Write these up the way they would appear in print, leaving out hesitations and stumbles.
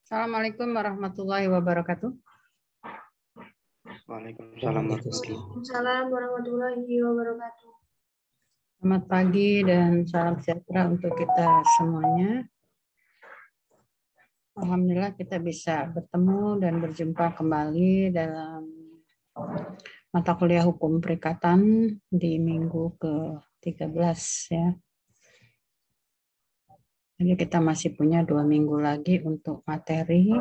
Assalamualaikum warahmatullahi wabarakatuh. Waalaikumsalam warahmatullahi wabarakatuh. Waalaikumsalam warahmatullahi wabarakatuh. Selamat pagi dan salam sejahtera untuk kita semuanya. Alhamdulillah kita bisa bertemu dan berjumpa kembali dalam mata kuliah hukum perikatan di minggu ke-13 ya. Jadi kita masih punya 2 minggu lagi untuk materi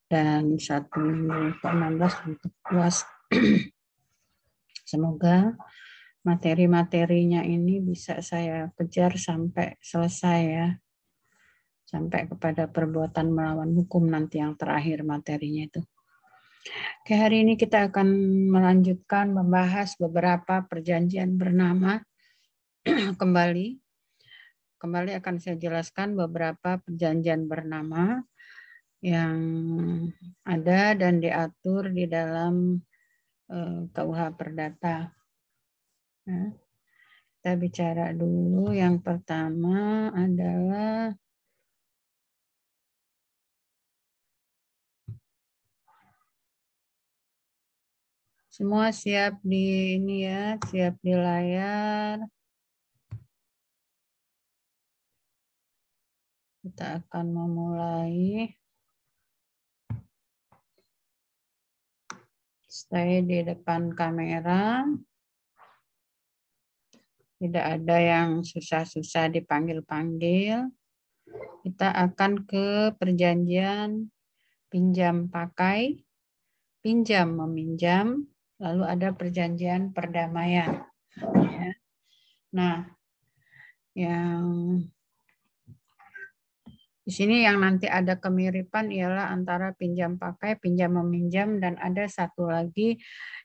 dan 1 minggu ke-16 untuk UAS. Semoga materi-materinya ini bisa saya kejar sampai selesai ya. Sampai kepada perbuatan melawan hukum nanti yang terakhir materinya itu. Oke, hari ini kita akan melanjutkan membahas beberapa perjanjian bernama kembali. Kembali akan saya jelaskan beberapa perjanjian bernama yang ada dan diatur di dalam KUH Perdata. Nah, kita bicara dulu yang pertama adalah semua siap di ini ya, siap di layar. Kita akan memulai. Stay di depan kamera. Tidak ada yang susah-susah dipanggil-panggil. Kita akan ke perjanjian pinjam pakai, pinjam meminjam, lalu ada perjanjian perdamaian. Ya. Nah, yang di sini yang nanti ada kemiripan ialah antara pinjam pakai, pinjam meminjam, dan ada satu lagi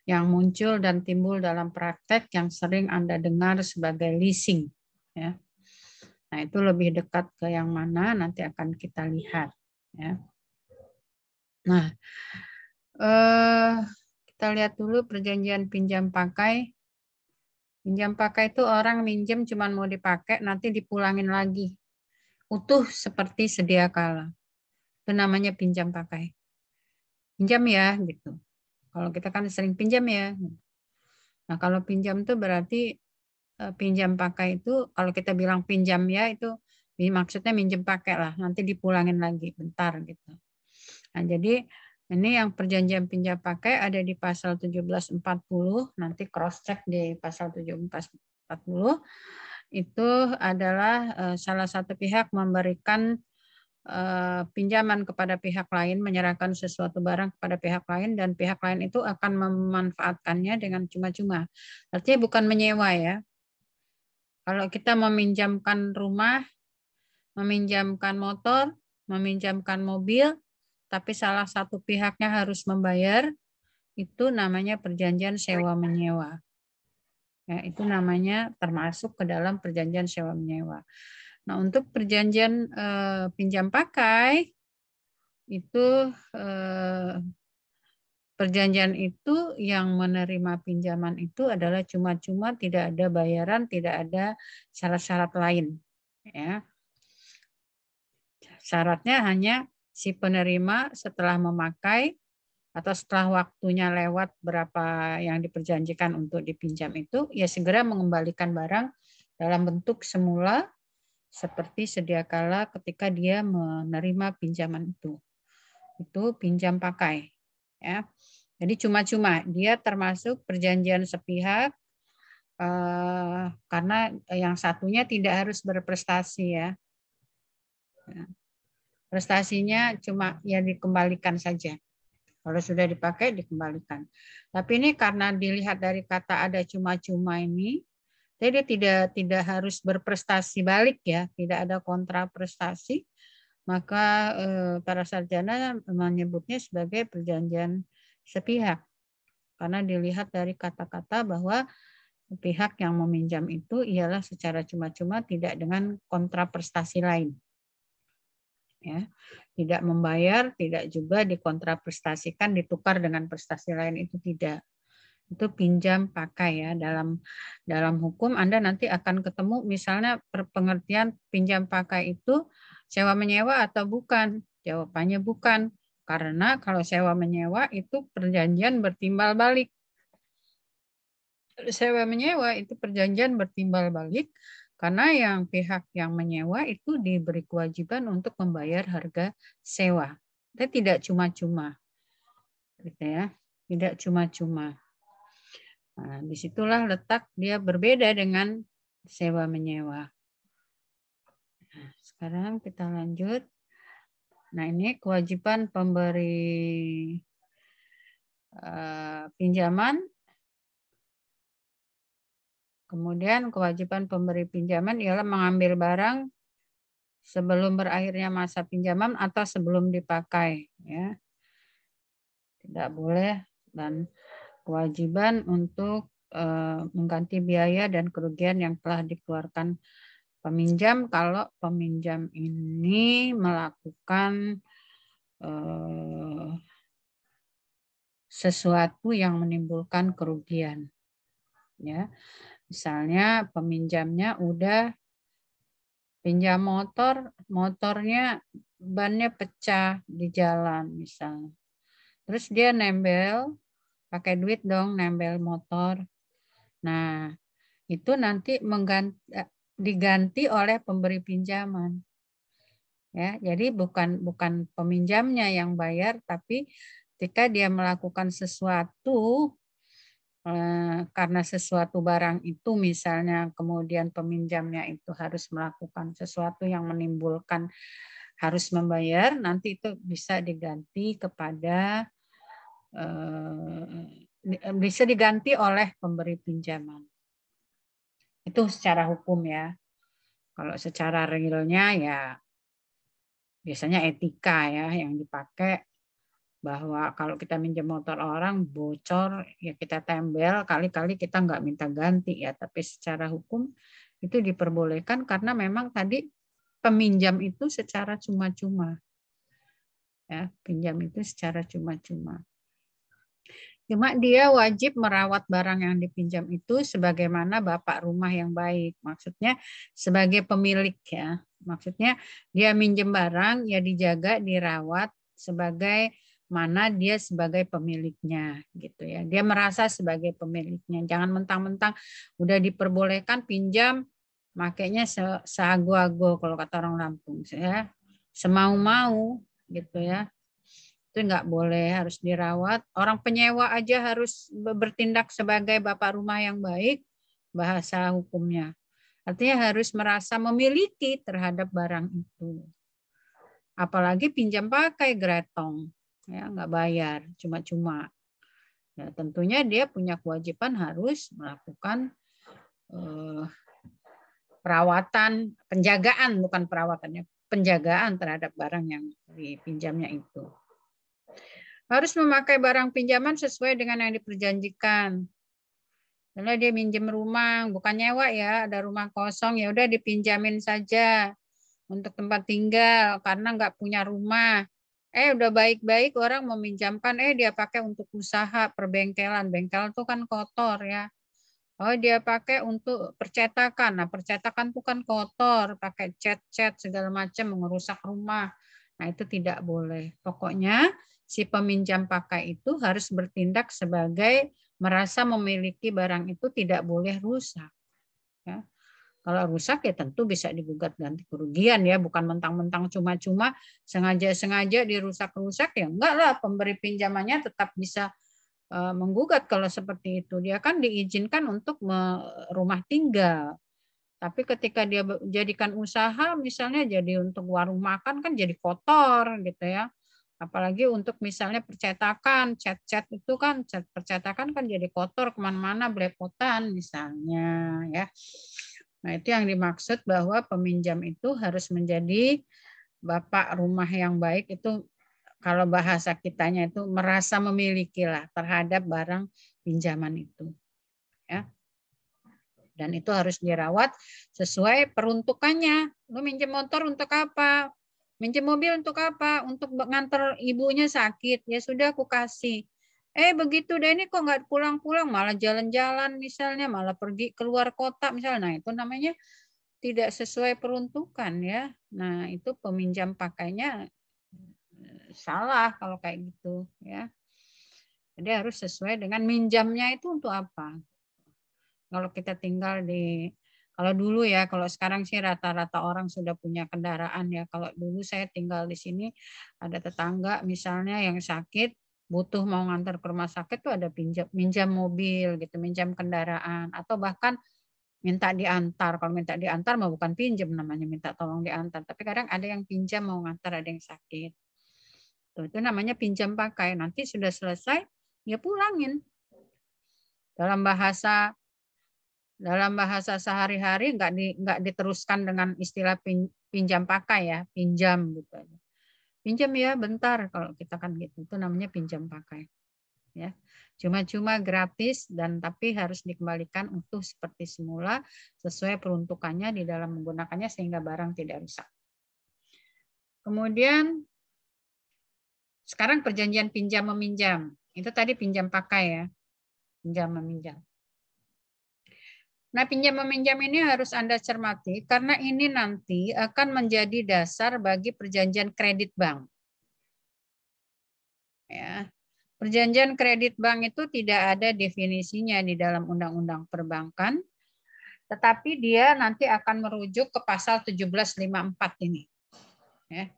yang muncul dan timbul dalam praktek yang sering Anda dengar sebagai leasing. Ya. Nah, itu lebih dekat ke yang mana nanti akan kita lihat. Ya. Nah, kita lihat dulu perjanjian pinjam pakai. Pinjam pakai itu orang minjem cuma mau dipakai, nanti dipulangin lagi. Utuh seperti sedia kala. Itu namanya pinjam pakai. Pinjam ya, gitu. Kalau kita kan sering pinjam ya. Nah, kalau pinjam itu berarti pinjam pakai itu, kalau kita bilang pinjam ya, itu maksudnya minjem pakai lah. Nanti dipulangin lagi, bentar gitu. Nah, jadi ini yang perjanjian pinjam pakai ada di pasal 1740, nanti cross check di pasal 1740. Itu adalah salah satu pihak memberikan pinjaman kepada pihak lain, menyerahkan sesuatu barang kepada pihak lain, dan pihak lain itu akan memanfaatkannya dengan cuma-cuma. Artinya bukan menyewa ya. Kalau kita meminjamkan rumah, meminjamkan motor, meminjamkan mobil, tapi salah satu pihaknya harus membayar, itu namanya perjanjian sewa menyewa. Ya, itu namanya termasuk ke dalam perjanjian sewa menyewa. Nah, untuk perjanjian pinjam pakai itu perjanjian itu yang menerima pinjaman itu adalah cuma-cuma, tidak ada bayaran, tidak ada syarat-syarat lain. Ya. Syaratnya hanya si penerima setelah memakai atau setelah waktunya lewat berapa yang diperjanjikan untuk dipinjam itu, ya segera mengembalikan barang dalam bentuk semula seperti sedia kala ketika dia menerima pinjaman itu. Itu pinjam pakai. Ya. Jadi cuma-cuma, dia termasuk perjanjian sepihak karena yang satunya tidak harus berprestasi ya. Prestasinya cuma ya dikembalikan saja. Kalau sudah dipakai dikembalikan. Tapi ini karena dilihat dari kata ada cuma-cuma ini, jadi tidak harus berprestasi balik ya, tidak ada kontraprestasi, maka para sarjana menyebutnya sebagai perjanjian sepihak. Karena dilihat dari kata-kata bahwa pihak yang meminjam itu ialah secara cuma-cuma, tidak dengan kontraprestasi lain. Ya, tidak membayar, tidak juga dikontraprestasikan, ditukar dengan prestasi lain, itu tidak. Itu pinjam pakai ya. Dalam hukum Anda nanti akan ketemu misalnya pengertian pinjam pakai itu sewa menyewa atau bukan. Jawabannya bukan. Karena kalau sewa menyewa itu perjanjian bertimbal balik. Sewa menyewa itu perjanjian bertimbal balik karena yang pihak yang menyewa itu diberi kewajiban untuk membayar harga sewa. Itu tidak cuma-cuma. Gitu ya. Tidak cuma-cuma. Nah, disitulah letak dia berbeda dengan sewa menyewa. Nah, sekarang kita lanjut. Nah, ini kewajiban pemberi pinjaman. Kemudian kewajiban pemberi pinjaman ialah mengambil barang sebelum berakhirnya masa pinjaman atau sebelum dipakai. Ya. Tidak boleh. Dan kewajiban untuk mengganti biaya dan kerugian yang telah dikeluarkan peminjam kalau peminjam ini melakukan sesuatu yang menimbulkan kerugian. Ya. Misalnya peminjamnya udah pinjam motor, motornya bannya pecah di jalan misalnya. Terus dia nembel, pakai duit dong nembel motor. Nah, itu nanti diganti oleh pemberi pinjaman. Ya, jadi bukan peminjamnya yang bayar, tapi ketika dia melakukan sesuatu karena sesuatu barang itu misalnya kemudian peminjamnya itu harus melakukan sesuatu yang menimbulkan harus membayar, nanti itu bisa diganti kepada bisa diganti oleh pemberi pinjaman. Itu secara hukum ya. Kalau secara realnya ya biasanya etika ya yang dipakai, bahwa kalau kita minjem motor orang bocor ya kita tembel, kali-kali kita nggak minta ganti ya, tapi secara hukum itu diperbolehkan karena memang tadi peminjam itu secara cuma-cuma ya, pinjam itu secara cuma-cuma. Cuma dia wajib merawat barang yang dipinjam itu sebagaimana bapak rumah yang baik, maksudnya sebagai pemilik ya, maksudnya dia minjem barang ya dijaga, dirawat sebagai mana dia sebagai pemiliknya gitu ya. Dia merasa sebagai pemiliknya. Jangan mentang-mentang udah diperbolehkan pinjam makanya seago-ago kalau kata orang Lampung ya. Semau-mau gitu ya. Itu nggak boleh, harus dirawat. Orang penyewa aja harus bertindak sebagai bapak rumah yang baik, bahasa hukumnya. Artinya harus merasa memiliki terhadap barang itu. Apalagi pinjam pakai gretong. Ya, nggak bayar, cuma-cuma. Ya, tentunya dia punya kewajiban harus melakukan perawatan, penjagaan, bukan perawatannya, penjagaan terhadap barang yang dipinjamnya itu. Harus memakai barang pinjaman sesuai dengan yang diperjanjikan. Kalau dia minjem rumah, bukan nyewa ya, ada rumah kosong, ya udah dipinjamin saja untuk tempat tinggal karena nggak punya rumah. Udah baik-baik orang meminjamkan, dia pakai untuk usaha perbengkelan. Bengkel itu kan kotor ya. Oh dia pakai untuk percetakan. Nah percetakan itu kan kotor, pakai cat-cat segala macam mengerusak rumah. Nah itu tidak boleh. Pokoknya si peminjam pakai itu harus bertindak sebagai merasa memiliki barang itu tidak boleh rusak. Ya. Kalau rusak ya tentu bisa digugat ganti kerugian ya, bukan mentang-mentang cuma-cuma sengaja-sengaja dirusak-rusak ya enggak lah, pemberi pinjamannya tetap bisa menggugat kalau seperti itu. Dia kan diizinkan untuk rumah tinggal. Tapi ketika dia jadikan usaha misalnya jadi untuk warung makan kan jadi kotor gitu ya. Apalagi untuk misalnya percetakan, cat-cat itu kan, cat percetakan kan jadi kotor kemana-mana, belepotan misalnya ya. Nah itu yang dimaksud bahwa peminjam itu harus menjadi bapak rumah yang baik, itu kalau bahasa kitanya itu merasa memiliki lah terhadap barang pinjaman itu. Ya. Dan itu harus dirawat sesuai peruntukannya. Lu minjem motor untuk apa? Minjem mobil untuk apa? Untuk nganter ibunya sakit. Ya sudah aku kasih. Begitu deh ini kok nggak pulang-pulang, malah jalan-jalan misalnya, malah pergi keluar kota misalnya. Nah itu namanya tidak sesuai peruntukan ya. Nah itu peminjam pakainya salah kalau kayak gitu ya. Jadi harus sesuai dengan minjamnya itu untuk apa. Kalau kita tinggal kalau dulu ya, kalau sekarang sih rata-rata orang sudah punya kendaraan ya. Kalau dulu saya tinggal di sini, ada tetangga misalnya yang sakit, butuh mau ngantar ke rumah sakit tuh ada minjam mobil gitu, minjam kendaraan, atau bahkan minta diantar. Kalau minta diantar mah bukan pinjam namanya, minta tolong diantar. Tapi kadang ada yang pinjam mau ngantar, ada yang sakit. Tuh, itu namanya pinjam pakai. Nanti sudah selesai, ya pulangin. Dalam bahasa sehari-hari nggak diteruskan dengan istilah pinjam pakai ya, pinjam gitu aja. Pinjam ya bentar kalau kita kan gitu, itu namanya pinjam pakai. Ya, cuma-cuma gratis dan tapi harus dikembalikan utuh seperti semula sesuai peruntukannya di dalam menggunakannya sehingga barang tidak rusak. Kemudian sekarang perjanjian pinjam meminjam. Itu tadi pinjam pakai ya. Pinjam meminjam. Nah, pinjam meminjam ini harus Anda cermati karena ini nanti akan menjadi dasar bagi perjanjian kredit bank. Ya. Perjanjian kredit bank itu tidak ada definisinya di dalam Undang-Undang Perbankan, tetapi dia nanti akan merujuk ke pasal 1754 ini. Ya.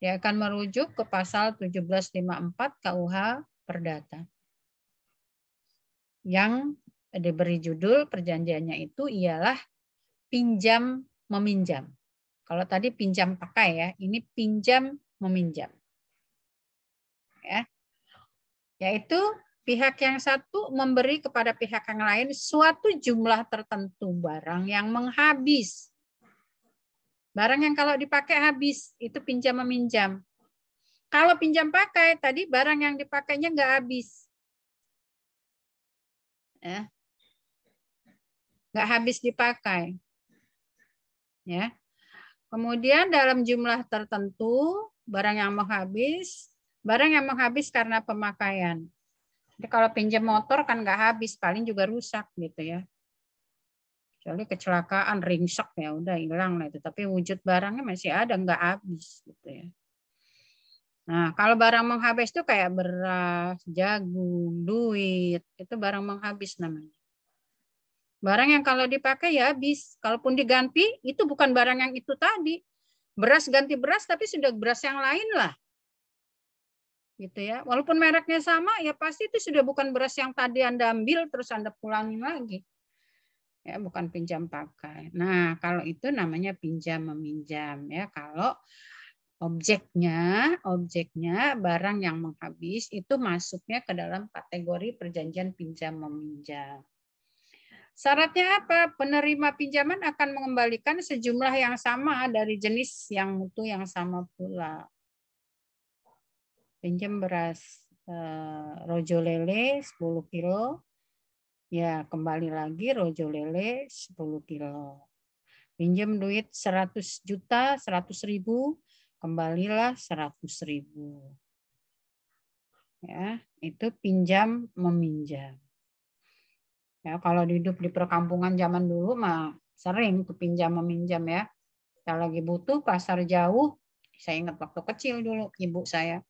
Dia akan merujuk ke pasal 1754 KUH Perdata. Yang diberi judul perjanjiannya itu ialah pinjam meminjam. Kalau tadi pinjam pakai ya, ini pinjam meminjam. Ya. Yaitu pihak yang satu memberi kepada pihak yang lain suatu jumlah tertentu barang yang menghabis. Barang yang kalau dipakai habis, itu pinjam meminjam. Kalau pinjam pakai, tadi barang yang dipakainya nggak habis. Ya. Nggak habis dipakai. Ya. Kemudian dalam jumlah tertentu, barang yang menghabis karena pemakaian. Jadi kalau pinjam motor kan nggak habis, paling juga rusak gitu ya. Kecuali kecelakaan, ringsek ya udah hilang lah itu. Tapi wujud barangnya masih ada, nggak habis gitu ya. Nah kalau barang menghabis itu kayak beras, jagung, duit, itu barang menghabis namanya. Barang yang kalau dipakai ya habis. Kalaupun diganti, itu bukan barang yang itu tadi. Beras ganti beras, tapi sudah beras yang lain lah. Gitu ya. Walaupun mereknya sama, ya pasti itu sudah bukan beras yang tadi Anda ambil, terus Anda pulangin lagi. Ya, bukan pinjam pakai. Nah, kalau itu namanya pinjam meminjam. Ya, kalau objeknya barang yang menghabis, itu masuknya ke dalam kategori perjanjian pinjam meminjam. Syaratnya apa? Penerima pinjaman akan mengembalikan sejumlah yang sama dari jenis yang mutu yang sama pula. Pinjam beras rojo lele 10 kilo. Ya, kembali lagi rojo lele 10 kilo. Pinjam duit 100 juta, 100.000, kembalilah 100.000. Ya, itu pinjam meminjam. Ya, kalau hidup di perkampungan zaman dulu mah sering tuh pinjam meminjam ya. Kalau lagi butuh pasar jauh, saya ingat waktu kecil dulu ibu saya.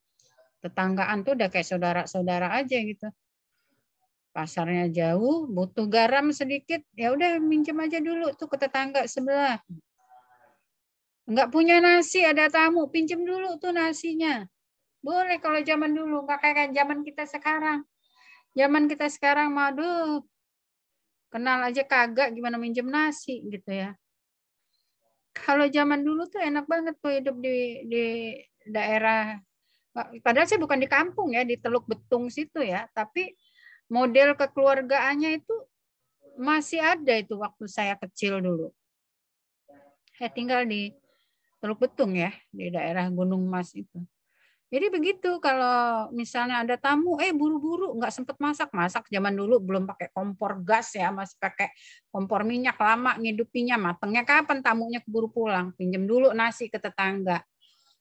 Tetanggaan tuh udah kayak saudara-saudara aja gitu. Pasarnya jauh, butuh garam sedikit, ya udah minjem aja dulu tuh ke tetangga sebelah. Enggak punya nasi, ada tamu, pinjem dulu tuh nasinya. Boleh kalau zaman dulu, enggak kayak zaman kita sekarang. Zaman kita sekarang mah aduh, kenal aja kagak gimana minjem nasi gitu ya. Kalau zaman dulu tuh enak banget tuh hidup di daerah. Padahal saya bukan di kampung ya, di Teluk Betung situ ya. Tapi model kekeluargaannya itu masih ada itu waktu saya kecil dulu. Saya tinggal di Teluk Betung ya, di daerah Gunung Mas itu. Jadi begitu kalau misalnya ada tamu, buru-buru nggak sempet masak zaman dulu belum pakai kompor gas ya, masih pakai kompor minyak lama ngidupinya, matengnya kapan tamunya keburu pulang, pinjam dulu nasi ke tetangga,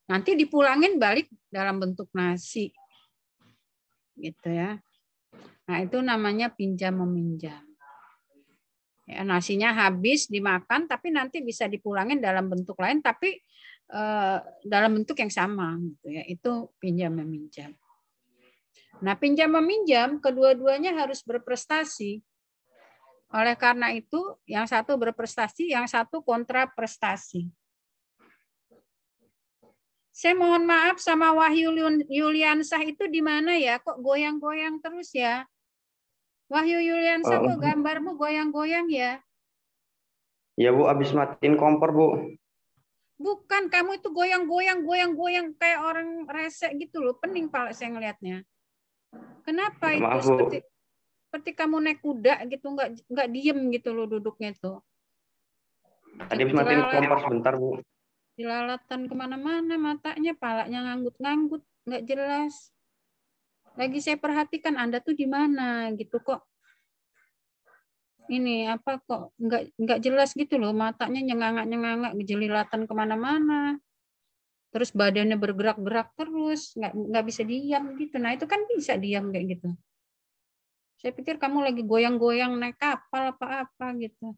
nanti dipulangin balik dalam bentuk nasi, gitu ya. Nah itu namanya pinjam meminjam. Ya, nasinya habis dimakan, tapi nanti bisa dipulangin dalam bentuk lain, tapi dalam bentuk yang sama gitu ya. Itu pinjam meminjam. Nah, pinjam meminjam kedua-duanya harus berprestasi. Oleh karena itu, yang satu berprestasi, yang satu kontra prestasi. Saya mohon maaf sama Wahyu Yuliansah itu di mana ya? Kok goyang-goyang terus ya? Wahyu Yuliansah, kok gambarmu goyang-goyang ya? Ya Bu, habis matiin kompor Bu. Bukan, kamu itu goyang-goyang kayak orang rese gitu loh. Pening pala saya ngelihatnya. Kenapa itu? Maaf, Bu. Seperti kamu naik kuda gitu, nggak diem gitu loh duduknya tuh. Tadi habis matiin kompor sebentar Bu. Jelalatan kemana-mana matanya, palanya nganggut-nganggut, nggak jelas. Lagi saya perhatikan Anda tuh di mana gitu kok. Ini apa kok nggak jelas gitu loh, matanya nyengangak-nyengangak, jelalatan kemana-mana. Terus badannya bergerak-gerak terus, nggak bisa diam gitu. Nah itu kan bisa diam kayak gitu. Saya pikir kamu lagi goyang-goyang naik kapal apa-apa gitu.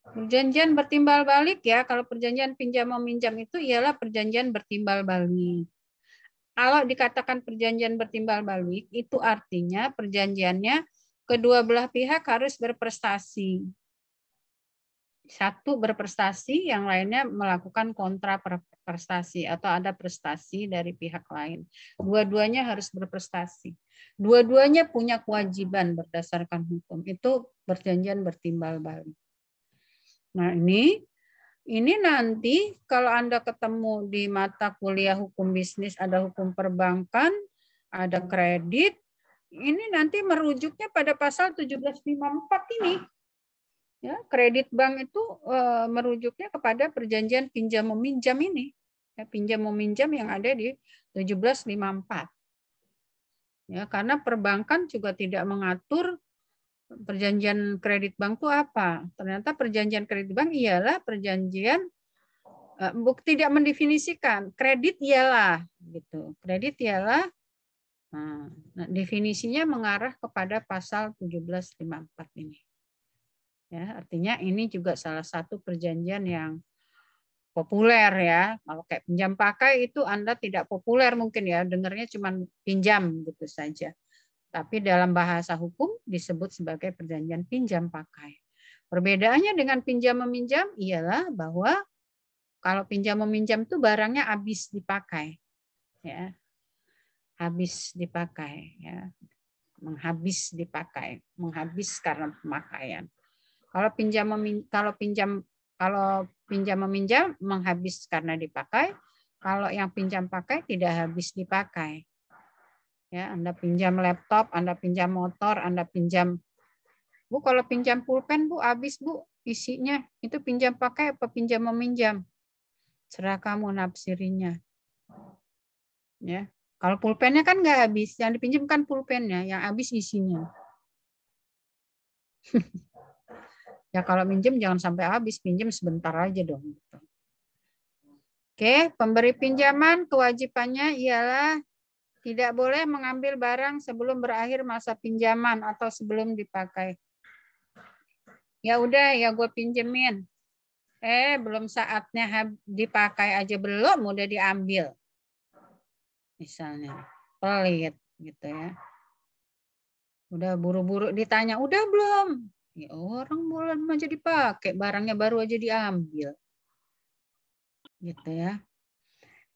Perjanjian bertimbal balik ya, kalau perjanjian pinjam meminjam itu ialah perjanjian bertimbal balik. Kalau dikatakan perjanjian bertimbal balik, itu artinya perjanjiannya kedua belah pihak harus berprestasi. Satu berprestasi, yang lainnya melakukan kontra prestasi atau ada prestasi dari pihak lain. Dua-duanya harus berprestasi. Dua-duanya punya kewajiban berdasarkan hukum. Itu perjanjian bertimbal balik. Nah, ini nanti kalau Anda ketemu di mata kuliah hukum bisnis, ada hukum perbankan, ada kredit, ini nanti merujuknya pada pasal 1754 ini. Ya, kredit bank itu merujuknya kepada perjanjian pinjam meminjam ini. Ya, pinjam meminjam yang ada di 1754. Ya, karena perbankan juga tidak mengatur perjanjian kredit bank itu apa. Ternyata perjanjian kredit bank ialah perjanjian tidak mendefinisikan. Kredit ialah gitu. Kredit ialah nah, definisinya mengarah kepada pasal 1754 ini. Ya, artinya ini juga salah satu perjanjian yang populer ya. Kalau kayak pinjam pakai itu Anda tidak populer mungkin ya, dengarnya cuma pinjam gitu saja. Tapi dalam bahasa hukum disebut sebagai perjanjian pinjam pakai. Perbedaannya dengan pinjam meminjam ialah bahwa kalau pinjam meminjam itu barangnya habis dipakai. Ya. Habis dipakai ya. Menghabis dipakai, menghabis karena pemakaian. Kalau pinjam meminjam menghabis karena dipakai, kalau yang pinjam pakai tidak habis dipakai. Ya, Anda pinjam laptop, Anda pinjam motor, Anda pinjam Bu, kalau pinjam pulpen Bu habis Bu isinya. Itu pinjam pakai apa pinjam meminjam? Serah kamu nafsirinya. Ya. Kalau pulpennya kan nggak habis, yang dipinjam kan pulpennya, yang habis isinya. Ya kalau minjem jangan sampai habis, pinjam sebentar aja dong. Oke, pemberi pinjaman kewajibannya ialah tidak boleh mengambil barang sebelum berakhir masa pinjaman atau sebelum dipakai. Ya udah, ya gue pinjemin. Belum saatnya dipakai aja belum, udah diambil. Misalnya, pelit gitu ya. Udah buru-buru ditanya, udah belum? Ya orang belum aja dipakai, barangnya baru aja diambil. Gitu ya.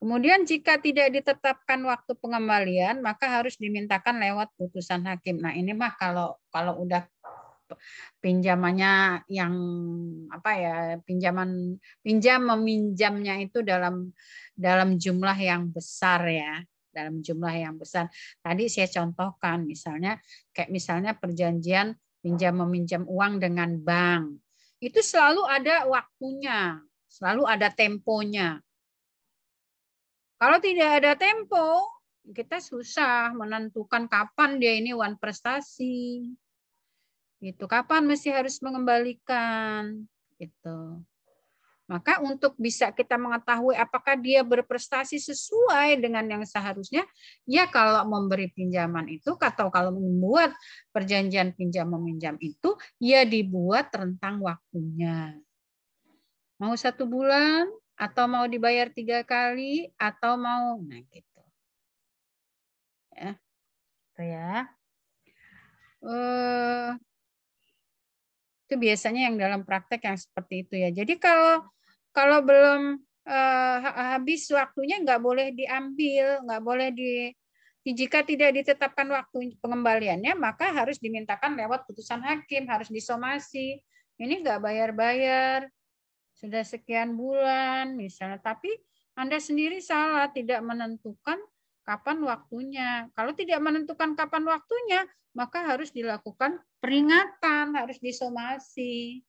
Kemudian jika tidak ditetapkan waktu pengembalian, maka harus dimintakan lewat putusan hakim. Nah, ini mah kalau udah pinjamannya yang apa ya, pinjam meminjamnya itu dalam jumlah yang besar ya. Dalam jumlah yang besar. Tadi saya contohkan misalnya perjanjian pinjam meminjam uang dengan bank. Itu selalu ada waktunya, selalu ada temponya. Kalau tidak ada tempo, kita susah menentukan kapan dia ini wan prestasi. Gitu. Kapan mesti harus mengembalikan gitu. Maka untuk bisa kita mengetahui apakah dia berprestasi sesuai dengan yang seharusnya, ya kalau memberi pinjaman itu atau kalau membuat perjanjian pinjam meminjam itu, ya dibuat rentang waktunya. Mau 1 bulan, atau mau dibayar 3 kali, atau mau, nah gitu. Ya, itu ya. Itu biasanya yang dalam praktek yang seperti itu ya. Jadi kalau belum habis waktunya nggak boleh diambil, nggak boleh jika tidak ditetapkan waktu pengembaliannya, maka harus dimintakan lewat putusan hakim, harus disomasi. Ini nggak bayar-bayar, sudah sekian bulan misalnya, tapi Anda sendiri salah, tidak menentukan kapan waktunya. Kalau tidak menentukan kapan waktunya, maka harus dilakukan peringatan, harus disomasi.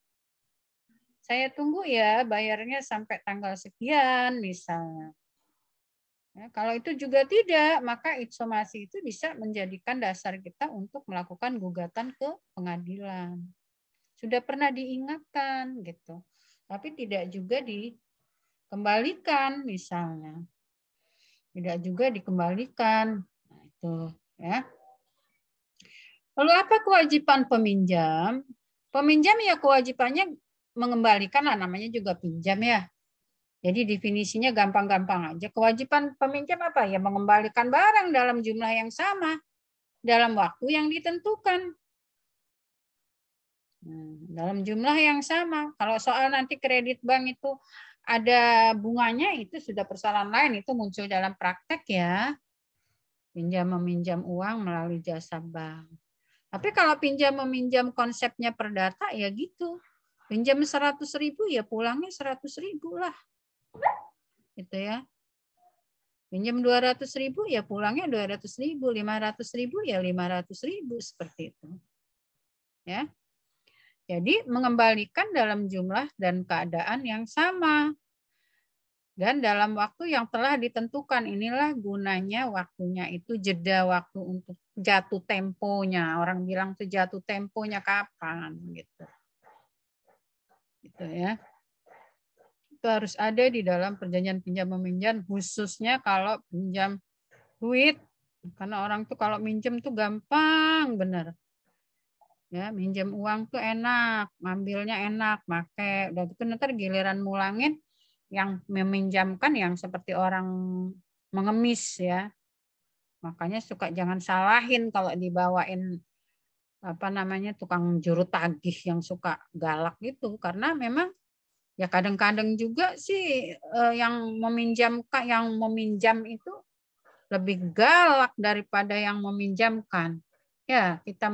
Saya tunggu ya bayarnya sampai tanggal sekian misalnya. Ya, kalau itu juga tidak, maka somasi itu bisa menjadikan dasar kita untuk melakukan gugatan ke pengadilan. Sudah pernah diingatkan gitu, tapi tidak juga dikembalikan misalnya. Tidak juga dikembalikan. Nah, itu ya. Lalu apa kewajiban peminjam? Peminjam ya kewajibannya mengembalikan lah, namanya juga pinjam ya. Jadi definisinya gampang-gampang aja. Kewajiban peminjam apa? Ya mengembalikan barang dalam jumlah yang sama, dalam waktu yang ditentukan. Dalam jumlah yang sama. Kalau soal nanti kredit bank itu ada bunganya, itu sudah persoalan lain, itu muncul dalam praktek ya. Pinjam meminjam uang melalui jasa bank. Tapi kalau pinjam meminjam konsepnya perdata ya gitu. Pinjam 100.000 ya pulangnya 100.000 lah. Gitu ya. Pinjam 200.000 ya pulangnya 200.000, 500.000 ya 500.000 seperti itu. Ya. Jadi mengembalikan dalam jumlah dan keadaan yang sama. Dan dalam waktu yang telah ditentukan, inilah gunanya waktunya itu jeda waktu untuk jatuh temponya. Orang bilang tuh jatuh temponya kapan gitu. Gitu ya. Itu harus ada di dalam perjanjian pinjam meminjam, khususnya kalau pinjam duit. Karena orang tuh kalau minjem tuh gampang bener. Ya, minjem uang tuh enak, ngambilnya enak, pakai. Udah gitu nanti giliran mulangin yang meminjamkan yang seperti orang mengemis ya. Makanya suka jangan salahin kalau dibawain apa namanya tukang juru tagih yang suka galak gitu, karena memang ya kadang-kadang juga sih yang meminjam itu lebih galak daripada yang meminjamkan. Ya, kita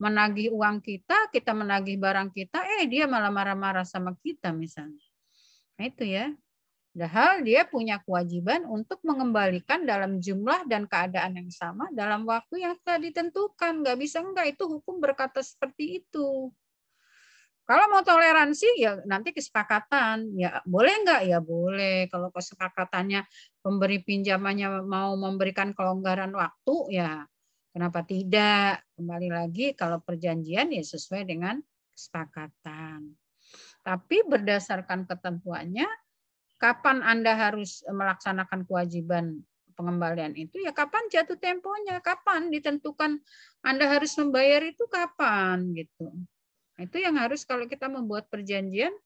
menagih uang kita, kita menagih barang kita, dia malah marah-marah sama kita misalnya. Nah itu ya. Padahal dia punya kewajiban untuk mengembalikan dalam jumlah dan keadaan yang sama dalam waktu yang telah ditentukan. Nggak bisa enggak, itu hukum berkata seperti itu. Kalau mau toleransi ya nanti kesepakatan. Ya boleh enggak? Ya boleh. Kalau kesepakatannya pemberi pinjamannya mau memberikan kelonggaran waktu, ya kenapa tidak? Kembali lagi kalau perjanjian ya sesuai dengan kesepakatan. Tapi berdasarkan ketentuannya, kapan Anda harus melaksanakan kewajiban pengembalian itu, ya kapan jatuh temponya, kapan ditentukan Anda harus membayar itu kapan gitu. Itu yang harus kalau kita membuat perjanjian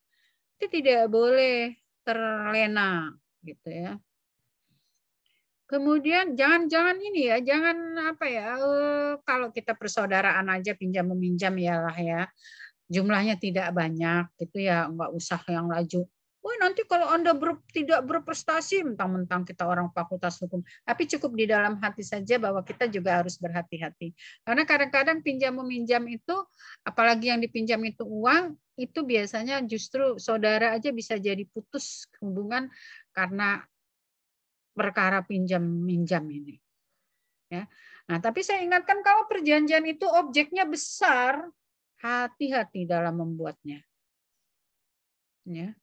itu tidak boleh terlena gitu ya. Kemudian jangan ini ya, jangan apa ya, kalau kita persaudaraan aja pinjam meminjam ya lah ya. Jumlahnya tidak banyak gitu ya, enggak usah yang laju. Wah, nanti kalau Anda tidak berprestasi, mentang-mentang kita orang fakultas hukum. Tapi cukup di dalam hati saja bahwa kita juga harus berhati-hati. Karena kadang-kadang pinjam-meminjam itu, apalagi yang dipinjam itu uang, itu biasanya justru saudara aja bisa jadi putus hubungan karena perkara pinjam-minjam ini. Ya. Nah, tapi saya ingatkan kalau perjanjian itu objeknya besar, hati-hati dalam membuatnya. Ya.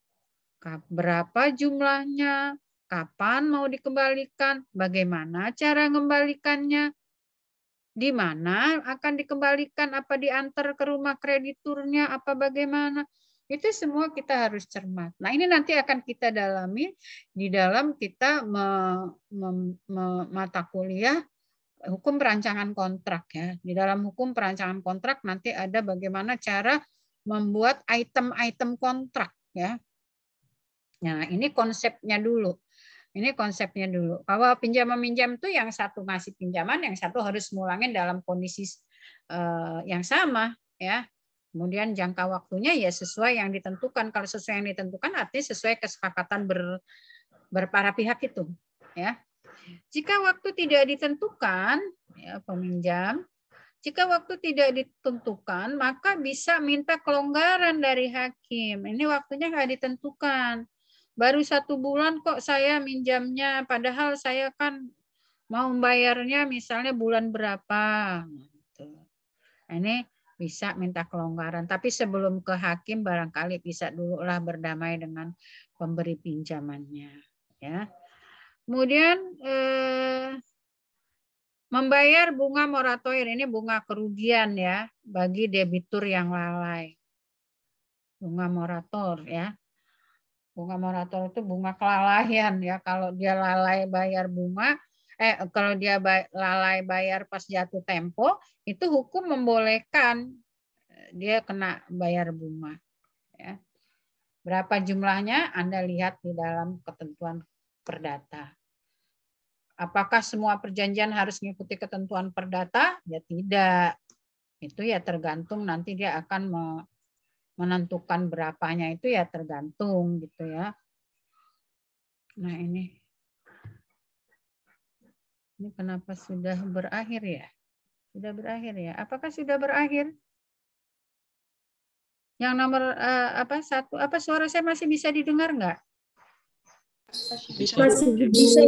Berapa jumlahnya, kapan mau dikembalikan, bagaimana cara mengembalikannya, di mana akan dikembalikan, apa diantar ke rumah krediturnya, apa bagaimana. Itu semua kita harus cermat. Nah, ini nanti akan kita dalami di dalam kita mata kuliah hukum perancangan kontrak ya. Di dalam hukum perancangan kontrak nanti ada bagaimana cara membuat item-item kontrak ya. Nah, ini konsepnya dulu. Ini konsepnya dulu. Kalau pinjam meminjam itu yang satu ngasih pinjaman, yang satu harus ngulangin dalam kondisi yang sama, ya. Kemudian jangka waktunya ya sesuai yang ditentukan. Kalau sesuai yang ditentukan artinya sesuai kesepakatan berpara pihak itu, ya. Jika waktu tidak ditentukan, ya, peminjam, jika waktu tidak ditentukan, maka bisa minta kelonggaran dari hakim. Ini waktunya nggak ditentukan. Baru 1 bulan kok saya minjamnya, padahal saya kan mau membayarnya misalnya bulan berapa. Nah, ini bisa minta kelonggaran. Tapi sebelum ke hakim barangkali bisa dulu lah berdamai dengan pemberi pinjamannya, ya. Kemudian membayar bunga moratoir, ini bunga kerugian ya bagi debitur yang lalai. Bunga morator ya. Bunga morator itu bunga kelalaian ya. Kalau dia lalai bayar bunga, kalau dia lalai bayar pas jatuh tempo, itu hukum membolehkan dia kena bayar bunga. Ya. Berapa jumlahnya Anda lihat di dalam ketentuan perdata. Apakah semua perjanjian harus mengikuti ketentuan perdata? Ya tidak. Itu ya tergantung nanti dia akan menentukan berapanya itu ya tergantung gitu ya. Nah ini kenapa sudah berakhir ya? Sudah berakhir ya? Apakah sudah berakhir? Yang nomor satu apa suara saya masih bisa didengar nggak? Masih bisa.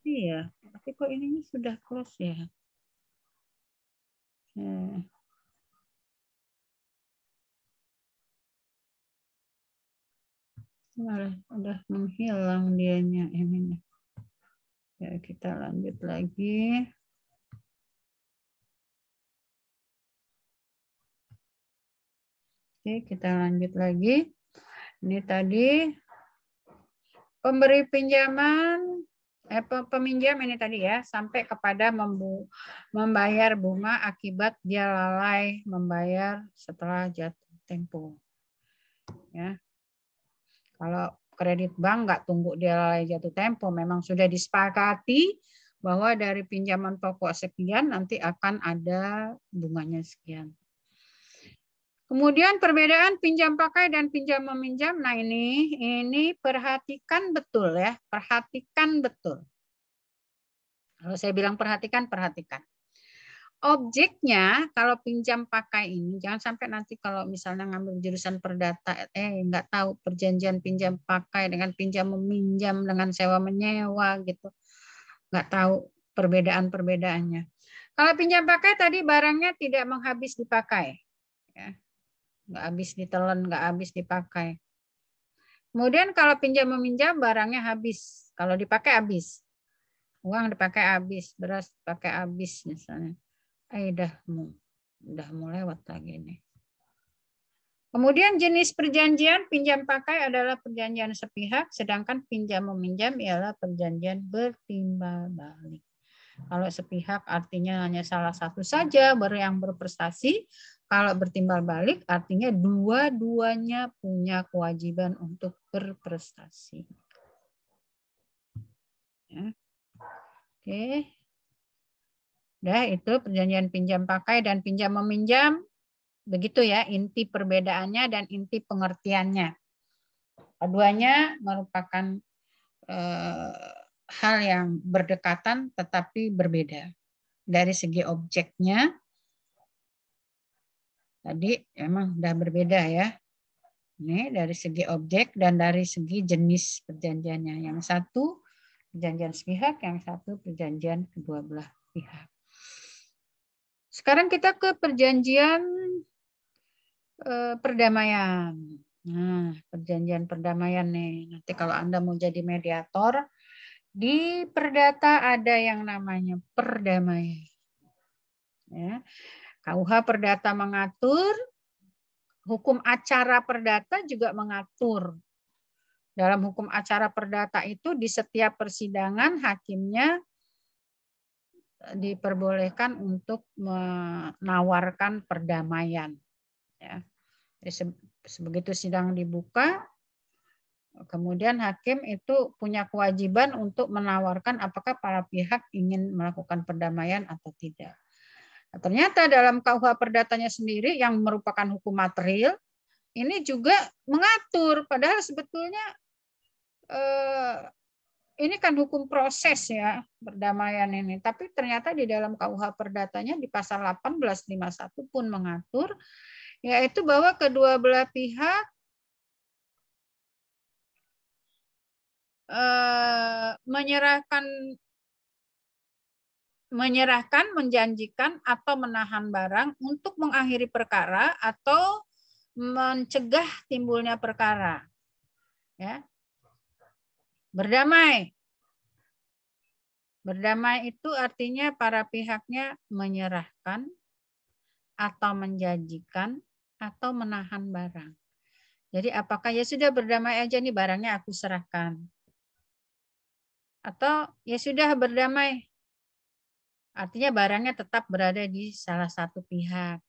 Iya, tapi kok ini sudah close ya? Malah udah menghilang dianya ini. Ya, kita lanjut lagi. Oke, kita lanjut lagi. Ini tadi pemberi pinjaman, peminjam ini tadi ya, sampai kepada membayar bunga akibat dia lalai membayar setelah jatuh tempo. Ya. Kalau kredit bank nggak tunggu dia lalai jatuh tempo, memang sudah disepakati bahwa dari pinjaman pokok sekian nanti akan ada bunganya sekian. Kemudian perbedaan pinjam pakai dan pinjam meminjam. Nah ini perhatikan betul ya, perhatikan betul. Kalau saya bilang perhatikan, perhatikan. Objeknya kalau pinjam pakai ini jangan sampai nanti kalau misalnya ngambil jurusan perdata nggak tahu perjanjian pinjam pakai dengan pinjam meminjam dengan sewa menyewa gitu, nggak tahu perbedaan-perbedaannya. Kalau pinjam pakai tadi barangnya tidak menghabis dipakai, ya. Nggak habis ditelan, nggak habis dipakai. Kemudian kalau pinjam meminjam barangnya habis, kalau dipakai habis, uang dipakai habis, beras dipakai habis misalnya. Udah mau lewat lagi nih. Kemudian jenis perjanjian pinjam pakai adalah perjanjian sepihak, sedangkan pinjam meminjam ialah perjanjian bertimbal balik. Kalau sepihak artinya hanya salah satu saja yang berprestasi. Kalau bertimbal balik artinya dua-duanya punya kewajiban untuk berprestasi. Ya. Oke. Nah, itu perjanjian pinjam pakai dan pinjam meminjam. Begitu ya inti perbedaannya dan inti pengertiannya. Keduanya merupakan hal yang berdekatan tetapi berbeda. Dari segi objeknya, tadi memang sudah berbeda ya. Ini dari segi objek dan dari segi jenis perjanjiannya. Yang satu perjanjian sepihak, yang satu perjanjian kedua belah pihak. Sekarang kita ke perjanjian perdamaian. Nah, perjanjian perdamaian nih. Nanti kalau Anda mau jadi mediator, di perdata ada yang namanya perdamaian. Ya. KUH Perdata mengatur, hukum acara perdata juga mengatur. Dalam hukum acara perdata itu di setiap persidangan hakimnya diperbolehkan untuk menawarkan perdamaian. Ya. Jadi, sebegitu sidang dibuka, Kemudian hakim itu punya kewajiban untuk menawarkan apakah para pihak ingin melakukan perdamaian atau tidak. Nah, ternyata dalam KUH Perdatanya sendiri yang merupakan hukum material ini juga mengatur, padahal sebetulnya ini kan hukum proses ya, perdamaian ini. Tapi ternyata di dalam KUH Perdatanya di pasal 1851 pun mengatur, yaitu bahwa kedua belah pihak menyerahkan, menjanjikan atau menahan barang untuk mengakhiri perkara atau mencegah timbulnya perkara. Ya. Berdamai. Berdamai itu artinya para pihaknya menyerahkan atau menjanjikan atau menahan barang. Jadi apakah ya sudah berdamai aja nih barangnya aku serahkan. Atau ya sudah berdamai. Artinya barangnya tetap berada di salah satu pihak.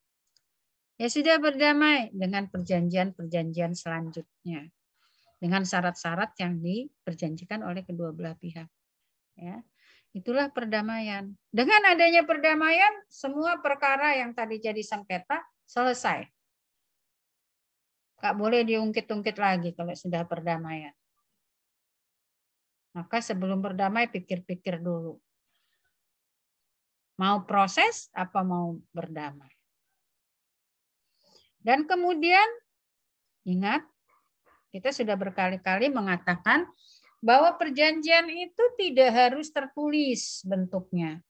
Ya sudah berdamai dengan perjanjian-perjanjian selanjutnya. Dengan syarat-syarat yang diperjanjikan oleh kedua belah pihak. Ya. Itulah perdamaian. Dengan adanya perdamaian, semua perkara yang tadi jadi sengketa selesai. Nggak boleh diungkit-ungkit lagi kalau sudah perdamaian. Maka sebelum berdamai, pikir-pikir dulu. Mau proses, apa mau berdamai. Dan kemudian, ingat, kita sudah berkali-kali mengatakan bahwa perjanjian itu tidak harus tertulis bentuknya.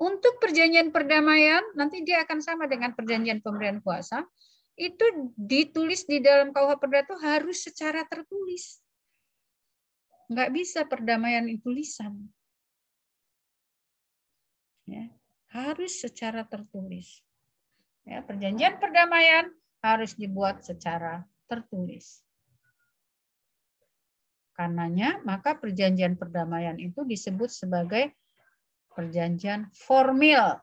Untuk perjanjian perdamaian, nanti dia akan sama dengan perjanjian pemberian kuasa, itu ditulis di dalam KUH Perdata harus secara tertulis. Nggak bisa perdamaian itu lisan. Ya, harus secara tertulis. Ya, perjanjian perdamaian harus dibuat secara tertulis. Karenanya, maka perjanjian perdamaian itu disebut sebagai perjanjian formil.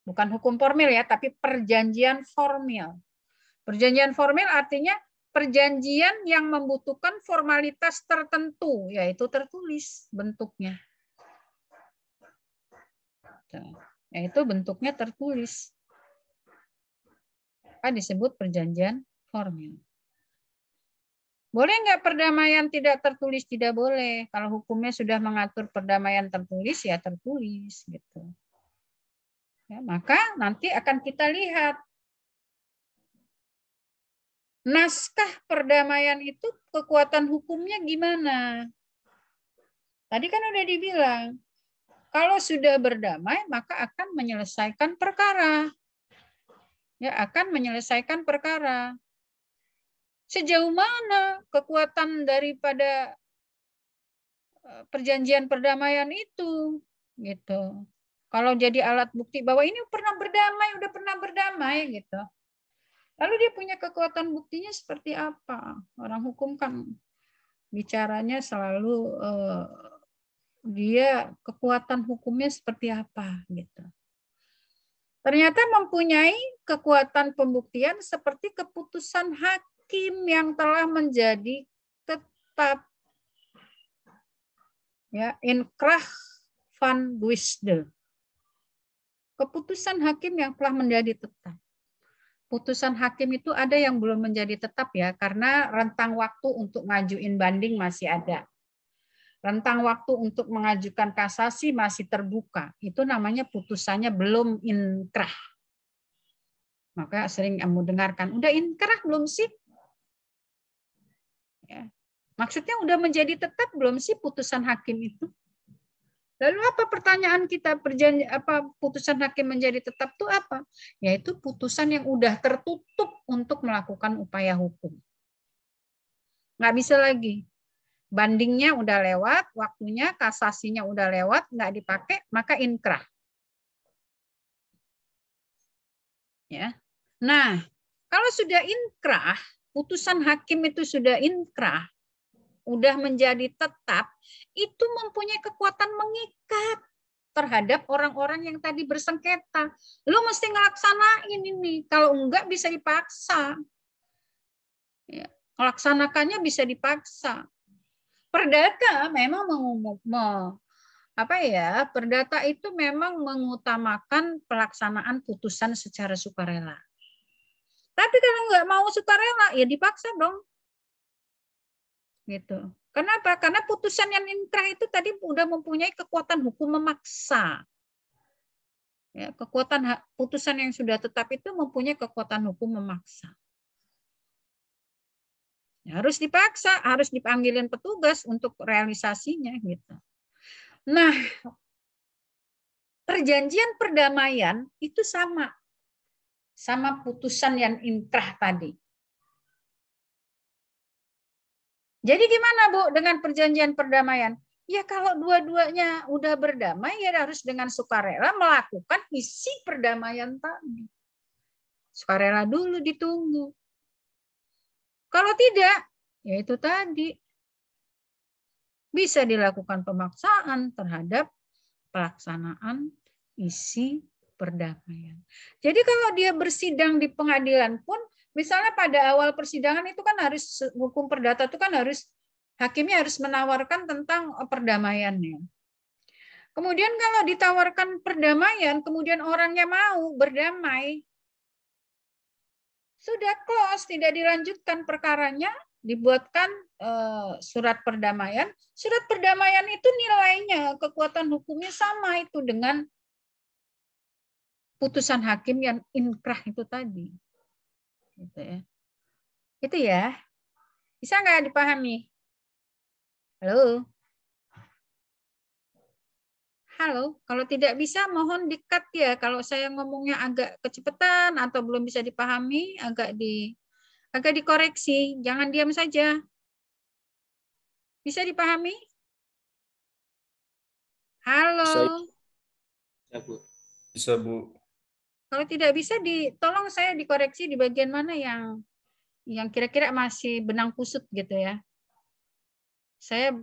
Bukan hukum formil ya, tapi perjanjian formil. Perjanjian formil artinya perjanjian yang membutuhkan formalitas tertentu, yaitu tertulis bentuknya. Yaitu bentuknya tertulis. Maka disebut perjanjian formil. Boleh nggak perdamaian tidak tertulis? Tidak boleh. Kalau hukumnya sudah mengatur perdamaian tertulis, ya tertulis. Gitu. Ya, maka nanti akan kita lihat naskah perdamaian itu kekuatan hukumnya gimana. Tadi kan udah dibilang, kalau sudah berdamai maka akan menyelesaikan perkara. Ya, akan menyelesaikan perkara. Sejauh mana kekuatan daripada perjanjian perdamaian itu, gitu. Kalau jadi alat bukti bahwa ini pernah berdamai, gitu. Lalu dia punya kekuatan buktinya seperti apa? Orang hukum kan bicaranya selalu dia kekuatan hukumnya seperti apa, gitu. Ternyata mempunyai kekuatan pembuktian seperti keputusan hakim yang telah menjadi tetap. Ya, inkrah van Guisde. Keputusan hakim yang telah menjadi tetap. Putusan hakim itu ada yang belum menjadi tetap ya, karena rentang waktu untuk ngajuin banding masih ada. Rentang waktu untuk mengajukan kasasi masih terbuka. Itu namanya putusannya belum inkrah. Maka sering kamu dengarkan, udah inkrah belum sih? Ya. Maksudnya udah menjadi tetap belum sih putusan hakim itu? Lalu apa pertanyaan kita, putusan hakim menjadi tetap itu apa? Yaitu putusan yang udah tertutup untuk melakukan upaya hukum. Nggak bisa lagi. Bandingnya udah lewat, waktunya, kasasinya udah lewat, nggak dipakai, maka inkrah. Ya. Nah, kalau sudah inkrah, putusan hakim itu sudah inkrah, udah menjadi tetap, itu mempunyai kekuatan mengikat terhadap orang-orang yang tadi bersengketa. Lu mesti ngelaksanain ini, kalau enggak bisa dipaksa. Ya. Melaksanakannya bisa dipaksa. Perdata memang perdata itu memang mengutamakan pelaksanaan putusan secara sukarela. Tapi kalau nggak mau sukarela, ya dipaksa dong. Gitu. Kenapa? Karena putusan yang inkrah itu tadi udah mempunyai kekuatan hukum memaksa. Ya, kekuatan putusan yang sudah tetap itu mempunyai kekuatan hukum memaksa. Ya, harus dipaksa, harus dipanggilin petugas untuk realisasinya gitu. Nah, perjanjian perdamaian itu sama putusan yang inkrah tadi. Jadi gimana Bu dengan perjanjian perdamaian? Ya kalau dua-duanya udah berdamai ya harus dengan sukarela melakukan isi perdamaian tadi. Sukarela dulu ditunggu. Kalau tidak, ya itu tadi. Bisa dilakukan pemaksaan terhadap pelaksanaan isi perdamaian. Jadi kalau dia bersidang di pengadilan pun, misalnya pada awal persidangan itu kan harus, hukum perdata itu kan harus, hakimnya harus menawarkan tentang perdamaiannya. Kemudian kalau ditawarkan perdamaian, kemudian orangnya mau berdamai, sudah close, tidak dilanjutkan perkaranya, dibuatkan surat perdamaian. Surat perdamaian itu nilainya, kekuatan hukumnya sama itu dengan putusan hakim yang inkrah itu tadi. Gitu ya. Itu ya. Bisa nggak dipahami? Halo? Halo? Kalau tidak bisa mohon di-cut ya. Kalau saya ngomongnya agak kecepatan atau belum bisa dipahami, agak dikoreksi. Jangan diam saja. Bisa dipahami? Halo? Bisa, Bu. Bisa, Bu. Kalau tidak bisa, tolong saya dikoreksi di bagian mana yang kira-kira masih benang kusut gitu ya. Saya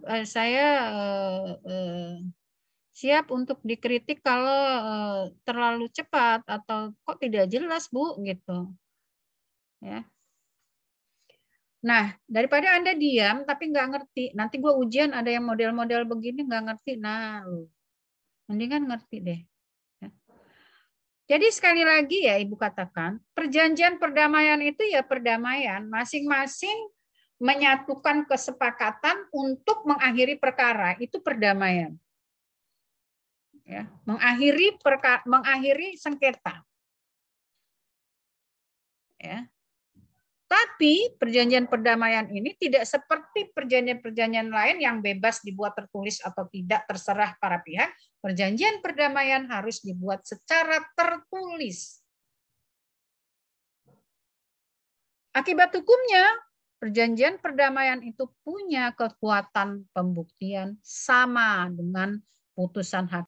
siap untuk dikritik kalau terlalu cepat atau kok tidak jelas Bu gitu. Ya. Nah, daripada Anda diam tapi nggak ngerti, nanti gue ujian ada yang model-model begini nggak ngerti, nah mendingan ngerti deh. Jadi sekali lagi ya Ibu katakan, perjanjian perdamaian itu ya perdamaian, masing-masing menyatukan kesepakatan untuk mengakhiri perkara, itu perdamaian. Ya, mengakhiri sengketa. Ya. Tapi perjanjian perdamaian ini tidak seperti perjanjian-perjanjian lain yang bebas dibuat tertulis atau tidak, terserah para pihak. Perjanjian perdamaian harus dibuat secara tertulis. Akibat hukumnya, perjanjian perdamaian itu punya kekuatan pembuktian sama dengan putusan hakim.